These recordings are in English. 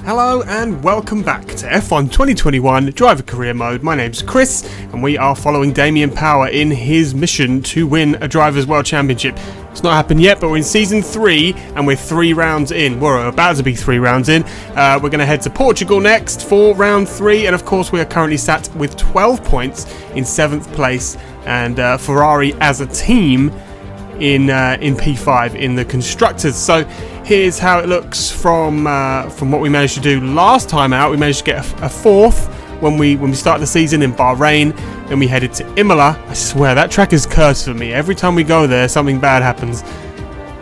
Hello and welcome back to F1 2021 Driver Career Mode. My name's Chris and we are following Damian Power in his mission to win a Drivers' World Championship. It's not happened yet, but we're in Season 3 and we're 3 rounds in. We're about to be 3 rounds in. We're going to head to Portugal next for round 3, and of course we are currently sat with 12 points in 7th place, and Ferrari as a team in P5 in the Constructors. So here's how it looks from what we managed to do last time out. We managed to get a 4th when we started the season in Bahrain. Then we headed to Imola. I swear that track is cursed for me. Every time we go there, something bad happens.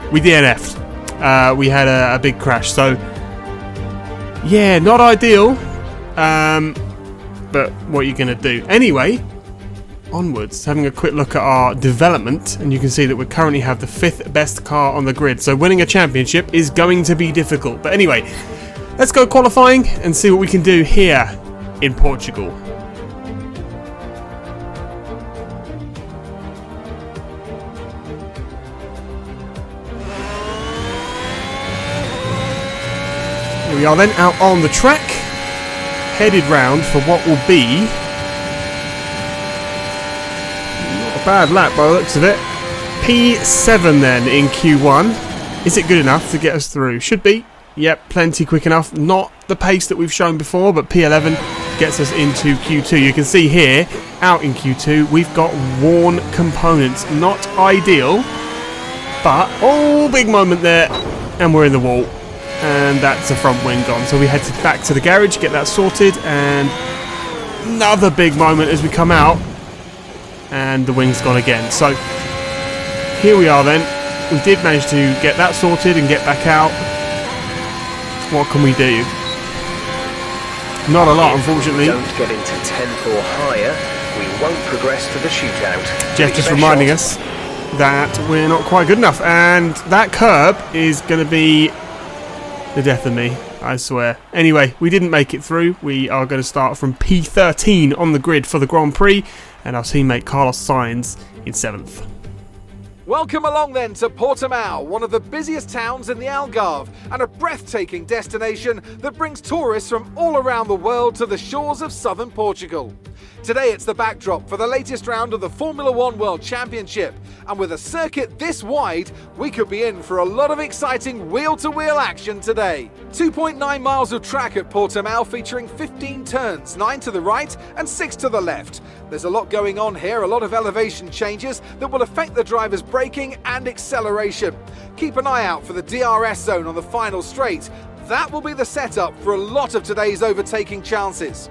We DNF'd. We had a big crash. So yeah, not ideal. But what are you gonna do? Anyway, onwards, having a quick look at our development, and you can see that we currently have the 5th best car on the grid, so winning a championship is going to be difficult. But anyway, let's go qualifying and see what we can do here in Portugal. Here we are then, out on the track, headed round for what will be bad lap by the looks of it. P7 then in Q1. Is it good enough to get us through? Should be. Yep, plenty quick enough. Not the pace that we've shown before, but P11 gets us into Q2. You can see here, out in Q2, we've got worn components. Not ideal, but oh, big moment there, and we're in the wall. And that's the front wing gone. So we head back to the garage, get that sorted, and another big moment as we come out. And the wing's gone again. So here we are then. We did manage to get that sorted and get back out. What can we do? Not a lot, unfortunately. Don't get into 10th or higher, we won't progress to the shootout. Jeff just reminding us that we're not quite good enough, and that curb is going to be the death of me, I swear. Anyway, we didn't make it through. We are going to start from P13 on the grid for the Grand Prix, and our teammate Carlos Sainz in 7th. Welcome along then to Portimao, one of the busiest towns in the Algarve, and a breathtaking destination that brings tourists from all around the world to the shores of southern Portugal. Today it's the backdrop for the latest round of the Formula One World Championship, and with a circuit this wide, we could be in for a lot of exciting wheel-to-wheel action today. 2.9 miles of track at Portimao, featuring 15 turns, 9 to the right and 6 to the left. There's a lot going on here, a lot of elevation changes that will affect the driver's braking and acceleration. Keep an eye out for the DRS zone on the final straight. That will be the setup for a lot of today's overtaking chances.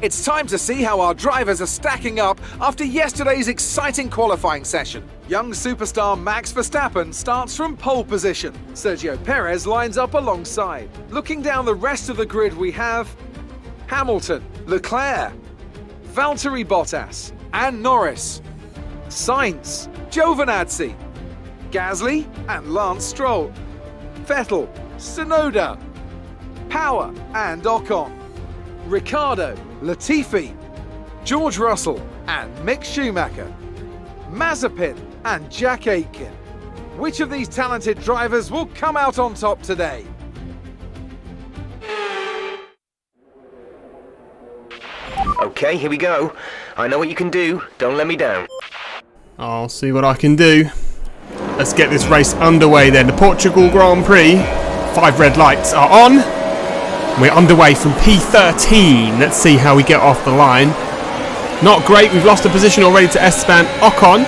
It's time to see how our drivers are stacking up after yesterday's exciting qualifying session. Young superstar Max Verstappen starts from pole position. Sergio Perez lines up alongside. Looking down the rest of the grid, we have Hamilton, Leclerc, Valtteri Bottas and Norris, Sainz, Giovinazzi, Gasly and Lance Stroll, Vettel, Tsunoda, Power and Ocon, Ricciardo, Latifi, George Russell and Mick Schumacher, Mazepin and Jack Aitken. Which of these talented drivers will come out on top today? Okay, here we go. I know what you can do. Don't let me down. I'll see what I can do. Let's get this race underway then. The Portugal Grand Prix. 5 red lights are on. We're underway from P13. Let's see how we get off the line. Not great. We've lost a position already to Esteban Ocon.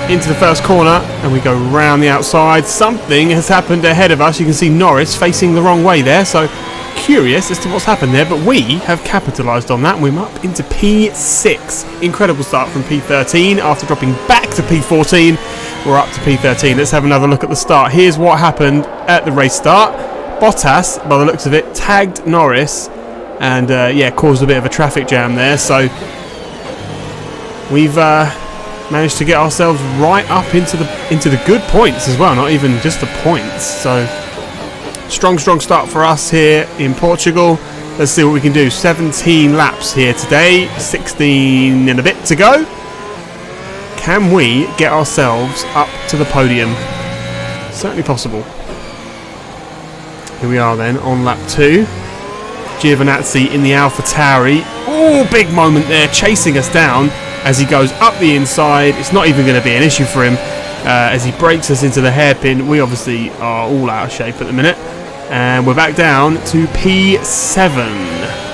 Into the first corner, and we go round the outside. Something has happened ahead of us. You can see Norris facing the wrong way there, so curious as to what's happened there, but we have capitalised on that. We're up into P6. Incredible start from P13. After dropping back to P14, we're up to P13. Let's have another look at the start. Here's what happened at the race start. Bottas, by the looks of it, tagged Norris and yeah, caused a bit of a traffic jam there. So we've managed to get ourselves right up into the good points as well, not even just the points. So strong start for us here in Portugal. Let's see what we can do. 17 laps here today, 16 and a bit to go. Can we get ourselves up to the podium? Certainly possible. Here we are then on lap 2. Giovinazzi in the AlphaTauri. Oh, big moment there, chasing us down as he goes up the inside. It's not even going to be an issue for him as he breaks us into the hairpin. We obviously are all out of shape at the minute. And we're back down to P7.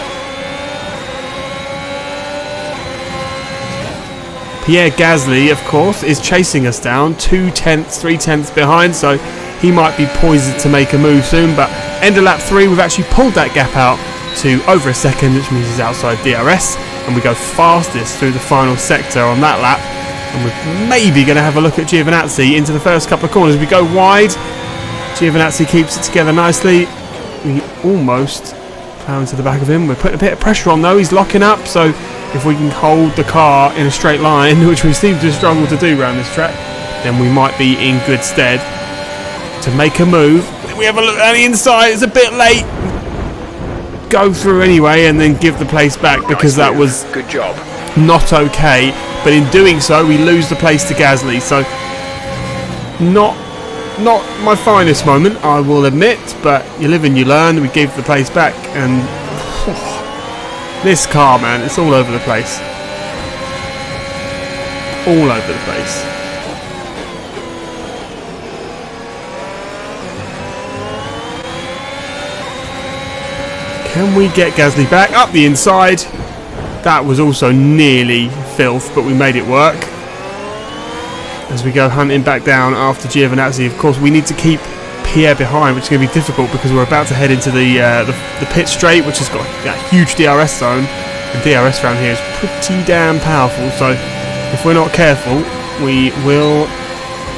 Pierre Gasly, of course, is chasing us down 2/10, 3/10 behind, so he might be poised to make a move soon. But end of lap 3, we've actually pulled that gap out to over a second, which means he's outside DRS, and we go fastest through the final sector on that lap. And we're maybe going to have a look at Giovinazzi into the first couple of corners. We go wide. Giovinazzi keeps it together nicely. We almost plough into the back of him. We're putting a bit of pressure on though. He's locking up, so if we can hold the car in a straight line, which we seem to struggle to do around this track, then we might be in good stead to make a move. We have a look at the inside. It's a bit late. Go through anyway and then give the place back because that was good job. Not okay. But in doing so, we lose the place to Gasly. So not my finest moment, I will admit, but you live and you learn. We gave the place back, and this car, man, it's all over the place. All over the place. Can we get Gasly back up the inside? That was also nearly filth, but we made it work. As we go hunting back down after Giovinazzi, of course, we need to keep Pierre behind, which is going to be difficult because we're about to head into the pit straight, which has got a huge DRS zone. The DRS around here is pretty damn powerful, so if we're not careful, we will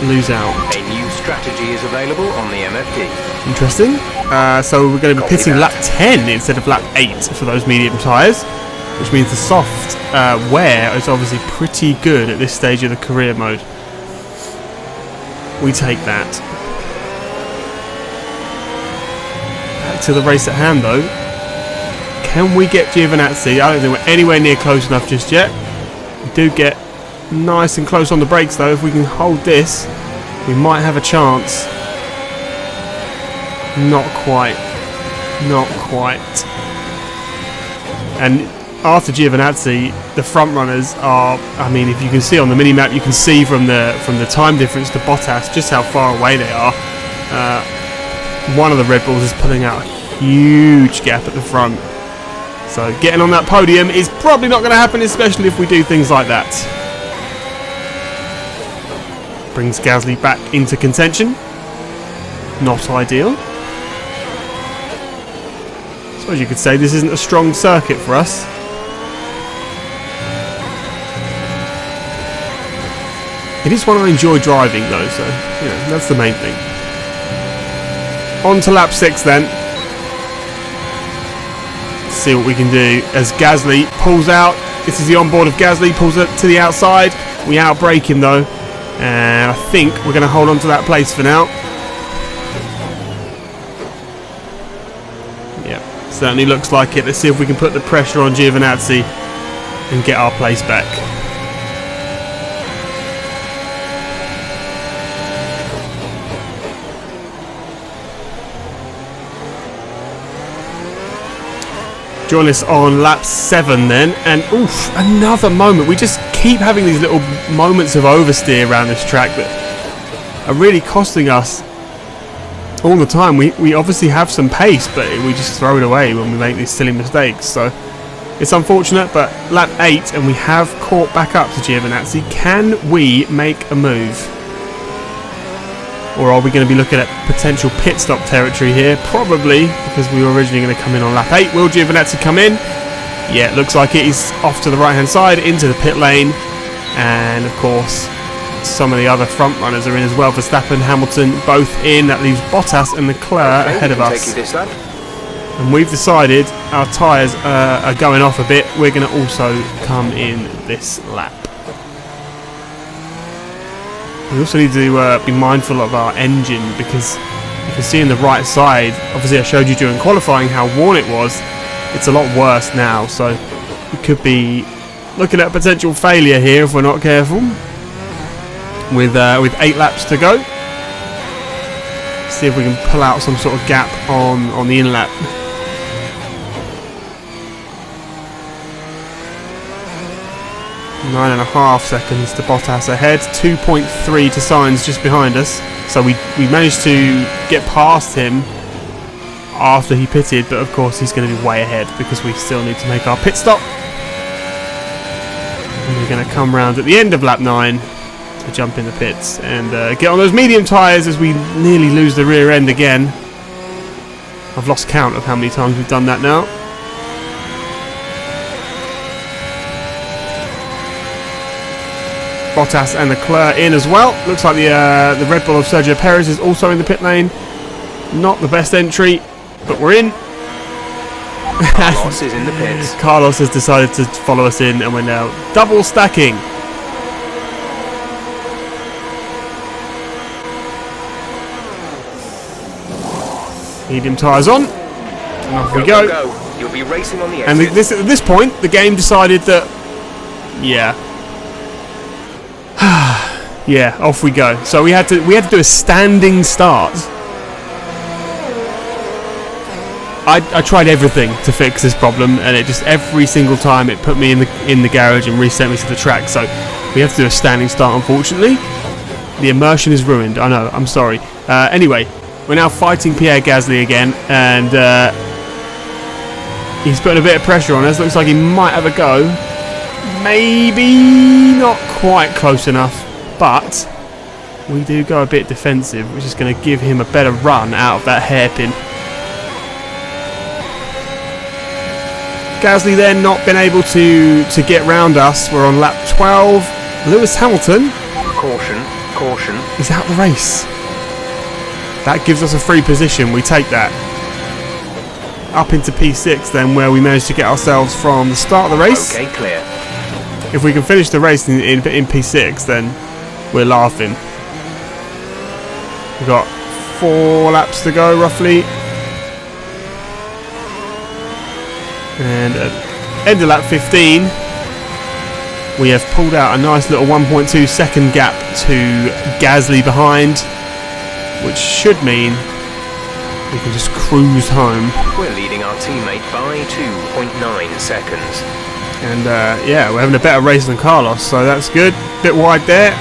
lose out. A new strategy is available on the MFD. Interesting. So we're going to be pitting lap 10 instead of lap 8 for those medium tyres, which means the soft wear is obviously pretty good at this stage of the career mode. We take that. Back to the race at hand though. Can we get Giovinazzi? I don't think we're anywhere near close enough just yet. We do get nice and close on the brakes though. If we can hold this, we might have a chance. Not quite. Not quite. And after Giovinazzi, the front runners are, I mean, if you can see on the mini-map, you can see from the time difference to Bottas just how far away they are. One of the Red Bulls is pulling out a huge gap at the front. So getting on that podium is probably not going to happen, especially if we do things like that. Brings Gasly back into contention. Not ideal. I suppose you could say this isn't a strong circuit for us. It is one I enjoy driving though, so you know, that's the main thing. On to lap 6 then. Let's see what we can do as Gasly pulls out. This is the onboard of Gasly, pulls it to the outside. We outbrake him though, and I think we're going to hold on to that place for now. Yeah, certainly looks like it. Let's see if we can put the pressure on Giovinazzi and get our place back. Join us on lap 7 then, and oof, another moment. We just keep having these little moments of oversteer around this track that are really costing us all the time. We obviously have some pace, but we just throw it away when we make these silly mistakes. So it's unfortunate, but lap 8 and we have caught back up to Giovinazzi. Can we make a move? Or are we going to be looking at potential pit stop territory here? Probably, because we were originally going to come in on lap 8. Will Giovinazzi come in? Yeah, it looks like it. He's off to the right-hand side, into the pit lane. And, of course, some of the other front runners are in as well. Verstappen, Hamilton, both in. That leaves Bottas and Leclerc ahead of us. And we've decided our tyres are going off a bit. We're going to also come in this lap. We also need to be mindful of our engine, because you can see in the right side, obviously I showed you during qualifying how worn it was. It's a lot worse now, so we could be looking at a potential failure here if we're not careful. With 8 laps to go. see if we can pull out some sort of gap on the in-lap. Nine and a half seconds to Bottas ahead, 2.3 to Sainz just behind us. So we managed to get past him after he pitted, but of course he's going to be way ahead because we still need to make our pit stop. And we're going to come round at the end of lap 9 to jump in the pits and get on those medium tyres as we nearly lose the rear end again. I've lost count of how many times we've done that now. Bottas and Leclerc in as well. Looks like the Red Bull of Sergio Perez is also in the pit lane. Not the best entry, but we're in. Carlos is in the pits. Carlos has decided to follow us in, and we're now double stacking. Medium tyres on, and off we go. You'll be racing on the exit. And at this point, the game decided that, yeah, yeah, off we go. So we had to do a standing start. I tried everything to fix this problem, and it just every single time it put me in the garage and reset me to the track. So we have to do a standing start, unfortunately. The immersion is ruined. I know. I'm sorry. Anyway, we're now fighting Pierre Gasly again, and he's putting a bit of pressure on us. Looks like he might have a go. Maybe not quite close enough, but we do go a bit defensive, which is going to give him a better run out of that hairpin. Gasly then not been able to get round us. We're on lap 12. Lewis Hamilton, Caution. is out the race. That gives us a free position. We take that. Up into P6 then, where we managed to get ourselves from the start of the race. Okay, clear. If we can finish the race in P6, then we're laughing. We've got 4 laps to go, roughly. And at end of lap 15, we have pulled out a nice little 1.2 second gap to Gasly behind, which should mean we can just cruise home. We're leading our teammate by 2.9 seconds. And yeah, we're having a better race than Carlos, so that's good. Bit wide there.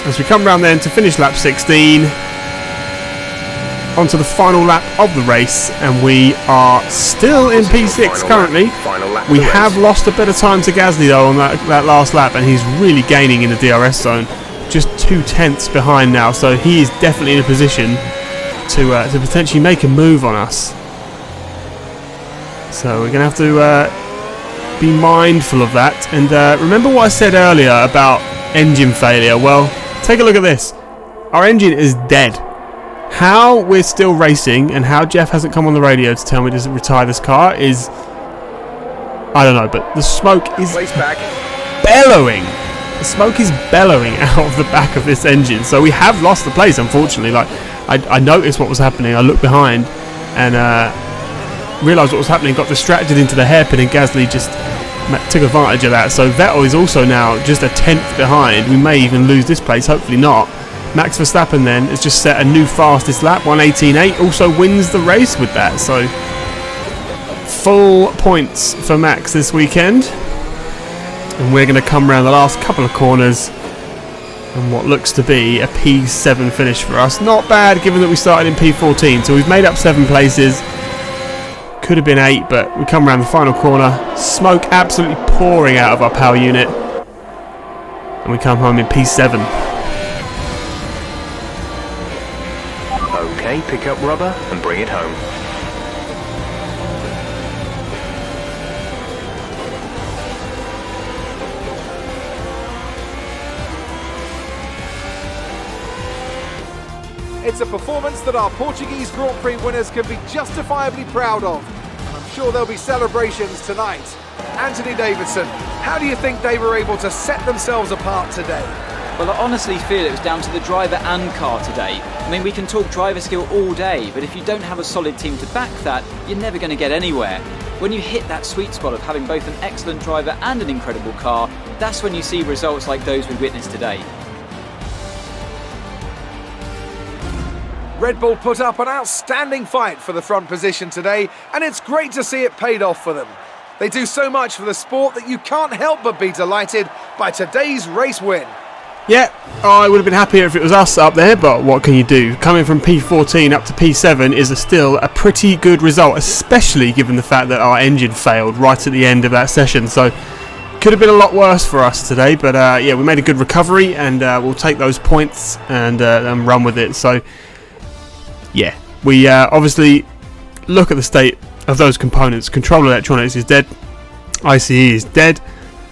As we come round then to finish lap 16, onto the final lap of the race, and we are still in P6 currently. We have lost a bit of time to Gasly though on that last lap, and he's really gaining in the DRS zone. Just 2 tenths behind now, so he is definitely in a position to potentially make a move on us. So we're going to have to be mindful of that. And remember what I said earlier about engine failure? Well, take a look at this. Our engine is dead. How we're still racing and how Jeff hasn't come on the radio to tell me to retire this car is, I don't know, but the smoke is bellowing. The smoke is bellowing out of the back of this engine. So we have lost the place, unfortunately. Like I noticed what was happening. I looked behind and realised what was happening, got distracted into the hairpin, and Gasly just took advantage of that. So Vettel is also now just a 10th behind. We may even lose this place, hopefully not. Max Verstappen then has just set a new fastest lap, 1:18.8, also wins the race with that. So full points for Max this weekend. And we're going to come around the last couple of corners and what looks to be a P7 finish for us. Not bad given that we started in P14, so we've made up 7 places. Could have been 8, but we come around the final corner, smoke absolutely pouring out of our power unit, and we come home in P7. Okay, pick up rubber and bring it home. It's a performance that our Portuguese Grand Prix winners can be justifiably proud of, and I'm sure there'll be celebrations tonight. Anthony Davidson, how do you think they were able to set themselves apart today? Well, I honestly feel it was down to the driver and car today. I mean, we can talk driver skill all day, but if you don't have a solid team to back that, you're never going to get anywhere. When you hit that sweet spot of having both an excellent driver and an incredible car, that's when you see results like those we witnessed today. Red Bull put up an outstanding fight for the front position today, and it's great to see it paid off for them. They do so much for the sport that you can't help but be delighted by today's race win. Yeah, I would have been happier if it was us up there, but what can you do? Coming from P14 up to P7 is still a pretty good result, especially given the fact that our engine failed right at the end of that session. So could have been a lot worse for us today, but yeah, we made a good recovery, and we'll take those points and run with it. So yeah, we obviously look at the state of those components. Control electronics is dead, ICE is dead,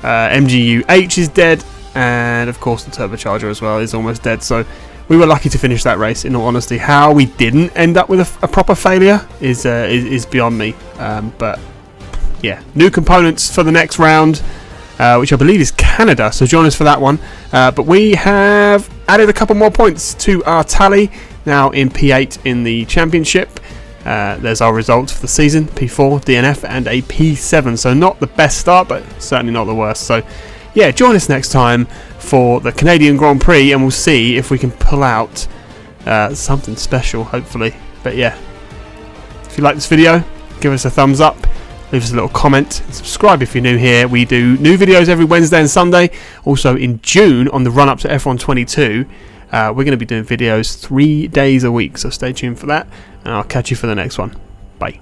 MGU-H is dead, and of course the turbocharger as well is almost dead. So we were lucky to finish that race, in all honesty. How we didn't end up with a proper failure is beyond me. But yeah, new components for the next round, which I believe is Canada, so join us for that one. But we have added a couple more points to our tally, now in P8 in the championship. There's our results for the season: P4, DNF, and a P7. So not the best start, but certainly not the worst. So yeah, join us next time for the Canadian Grand Prix, and we'll see if we can pull out something special, hopefully. But yeah, if you like this video, give us a thumbs up, leave us a little comment, and subscribe if you're new here. We do new videos every Wednesday and Sunday. Also in June, on the run-up to F1 22, we're going to be doing videos 3 days a week, so stay tuned for that, and I'll catch you for the next one. Bye.